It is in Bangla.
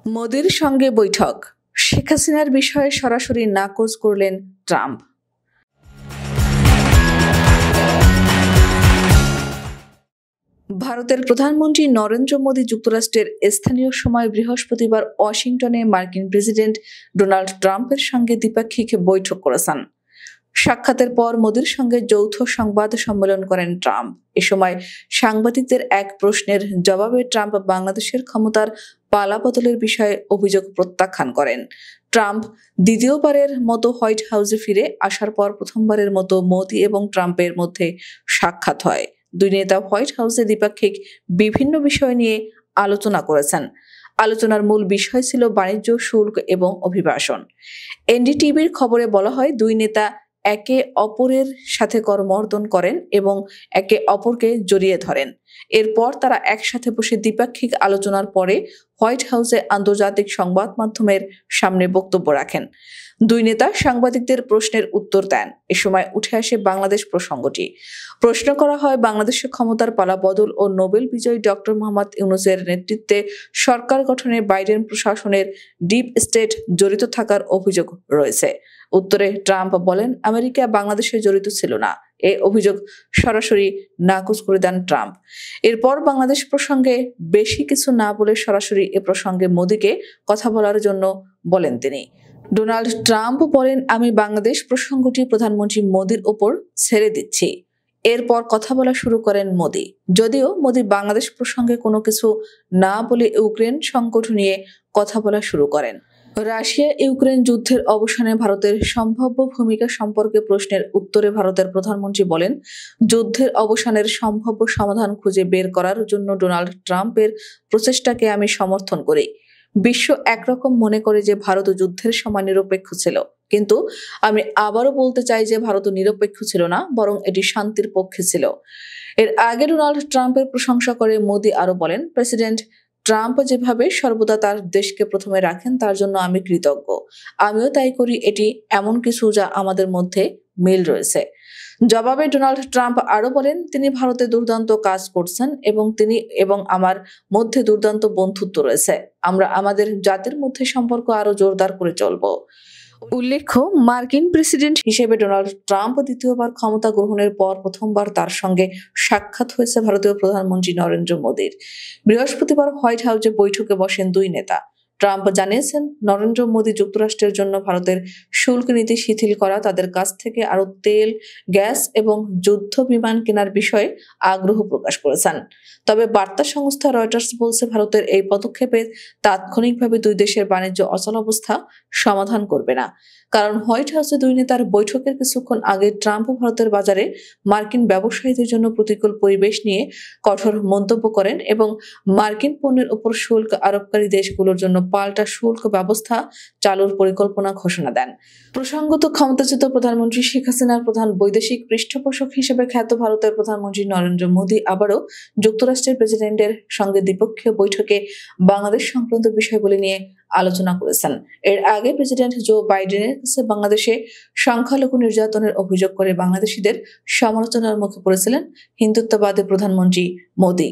মোদির সঙ্গে বৈঠক, শেখ হাসিনার বিষয়ে সরাসরি নাকচ করলেন ট্রাম্প। ভারতের প্রধানমন্ত্রী নরেন্দ্র মোদী যুক্তরাষ্ট্রের স্থানীয় সময় বৃহস্পতিবার ওয়াশিংটনে মার্কিন প্রেসিডেন্ট ডোনাল্ড ট্রাম্পের সঙ্গে দ্বিপাক্ষিক বৈঠক করেছেন। সাক্ষাতের পর মোদির সঙ্গে যৌথ সংবাদ সম্মেলন করেন ট্রাম্প। এ সময় সাংবাদিকদের এক প্রশ্নের জবাবে ট্রাম্প বাংলাদেশের ক্ষমতার পালাবদলের বিষয়ে অভিযোগ প্রত্যাখ্যান করেন। ট্রাম্প দ্বিতীয়বারের মতো হোয়াইট হাউসে ফিরে আসার পর প্রথমবারের মতো মোদি এবং ট্রাম্পের মধ্যে সাক্ষাৎ হয়। দুই নেতা হোয়াইট হাউসে দ্বিপাক্ষিক বিভিন্ন বিষয় নিয়ে আলোচনা করেছেন। আলোচনার মূল বিষয় ছিল বাণিজ্য শুল্ক এবং অভিবাসন। এনডিটিভির খবরে বলা হয়, দুই নেতা একে অপরের সাথে করমর্দন করেন এবং একে অপরকে জড়িয়ে ধরেন। এরপর তারা একসাথে বসে দ্বিপাক্ষিক আলোচনার পরে হোয়াইট হাউসে আন্তর্জাতিক সংবাদ মাধ্যমের সামনে বক্তব্য রাখেন। দুই নেতা সাংবাদিকদের প্রশ্নের উত্তর দেন। এ সময় উঠে আসে বাংলাদেশ প্রসঙ্গটি। প্রশ্ন করা হয়, বাংলাদেশের ক্ষমতার পালাবদল ও নোবেল বিজয়ী ডক্টর মোহাম্মদ ইউনূসের নেতৃত্বে সরকার গঠনে বাইডেন প্রশাসনের ডিপ স্টেট জড়িত থাকার অভিযোগ রয়েছে। উত্তরে ট্রাম্প বলেন, আমেরিকা বাংলাদেশে জড়িত ছিল না। এই অভিযোগ সরাসরি নাকচ করে দেন ট্রাম্প। এরপর বাংলাদেশ প্রসঙ্গে বেশি কিছু না বলে সরাসরি এ প্রসঙ্গে মোদিকে কথা বলার জন্য বলেন তিনি। ডোনাল্ড ট্রাম্প বলেন, আমি বাংলাদেশ প্রসঙ্গটি প্রধানমন্ত্রী মোদির ওপর ছেড়ে দিচ্ছি। এরপর কথা বলা শুরু করেন মোদি। যদিও মোদি বাংলাদেশ প্রসঙ্গে কোনো কিছু না বলে ইউক্রেন সংকট নিয়ে কথা বলা শুরু করেন। রাশিয়া ইউক্রেন যুদ্ধের অবসানে ভারতের সম্ভাব্য ভূমিকা সম্পর্কে প্রশ্নের উত্তরে ভারতের প্রধানমন্ত্রী বলেন, যুদ্ধের অবসানের সম্ভাব্য সমাধান খুঁজে বের করার জন্য ডোনাল্ড ট্রাম্পের প্রচেষ্টাকে আমি সমর্থন করি। বিশ্ব একরকম মনে করে যে ভারত যুদ্ধের সময় নিরপেক্ষ ছিল, কিন্তু আমি আবারও বলতে চাই যে ভারত নিরপেক্ষ ছিল না, বরং এটি শান্তির পক্ষে ছিল। এর আগে ডোনাল্ড ট্রাম্পের প্রশংসা করে মোদি আরো বলেন, প্রেসিডেন্ট ট্রাম্প যেভাবে সর্বদা তার দেশকে প্রথমে রাখেন তার জন্য আমি কৃতজ্ঞ। আমিও তাই করি। এটি এমন কিছু যা আমাদের মধ্যে মিল রয়েছে। জবাবে ডোনাল্ড ট্রাম্প আরো বলেন, তিনি ভারতে দুর্দান্ত কাজ করছেন এবং তিনি এবং আমার মধ্যে দুর্দান্ত বন্ধুত্ব রয়েছে। আমরা আমাদের জাতির মধ্যে সম্পর্ক আরো জোরদার করে চলব। উল্লেখ্য, মার্কিন প্রেসিডেন্ট হিসেবে ডোনাল্ড ট্রাম্প দ্বিতীয়বার ক্ষমতা গ্রহণের পর প্রথমবার তার সঙ্গে সাক্ষাৎ হয়েছে ভারতীয় প্রধানমন্ত্রী নরেন্দ্র মোদীর। বৃহস্পতিবার হোয়াইট হাউসে বৈঠকে বসেন দুই নেতা। ট্রাম্প জানিয়েছেন, নরেন্দ্র মোদী যুক্তরাষ্ট্রের জন্য ভারতের শুল্ক নীতি শিথিল করা, তাদের কাছ থেকে আরো তেল, গ্যাস এবং যুদ্ধ বিমান কেনার বিষয়ে আগ্রহ প্রকাশ করেছেন। তবে বার্তা সংস্থা রয়টার্স বলছে, ভারতের এই পদক্ষেপে তাৎক্ষণিকভাবে দুই দেশের বাণিজ্য অচলাবস্থা সমাধান করবে না। কারণ হোয়াইট হাউসে দুই নেতার বৈঠকের কিছুক্ষণ আগে ট্রাম্প ভারতের বাজারে মার্কিন ব্যবসায়ীদের জন্য প্রতিকূল পরিবেশ নিয়ে কঠোর মন্তব্য করেন এবং মার্কিন পণ্যের উপর শুল্ক আরোপকারী দেশগুলোর জন্য পাল্টা শুল্ক ব্যবস্থা চালুর পরিকল্পনা ঘোষণা দেন। প্রসঙ্গত, ক্ষমতাচ্যুত প্রধানমন্ত্রী শেখ হাসিনার প্রধান বৈদেশিক পৃষ্ঠপোষক হিসেবে খ্যাত ভারতের প্রধানমন্ত্রী নরেন্দ্র মোদী আবারও যুক্তরাষ্ট্রের প্রেসিডেন্টের সঙ্গে দ্বিপক্ষীয় বৈঠকে বাংলাদেশ সংক্রান্ত বিষয়গুলি নিয়ে আলোচনা করেছেন। এর আগে প্রেসিডেন্ট জো বাইডেনের কাছে বাংলাদেশে সংখ্যালঘু নির্যাতনের অভিযোগ করে বাংলাদেশিদের সমালোচনার মুখে পড়েছিলেন হিন্দুত্ববাদী প্রধানমন্ত্রী মোদী।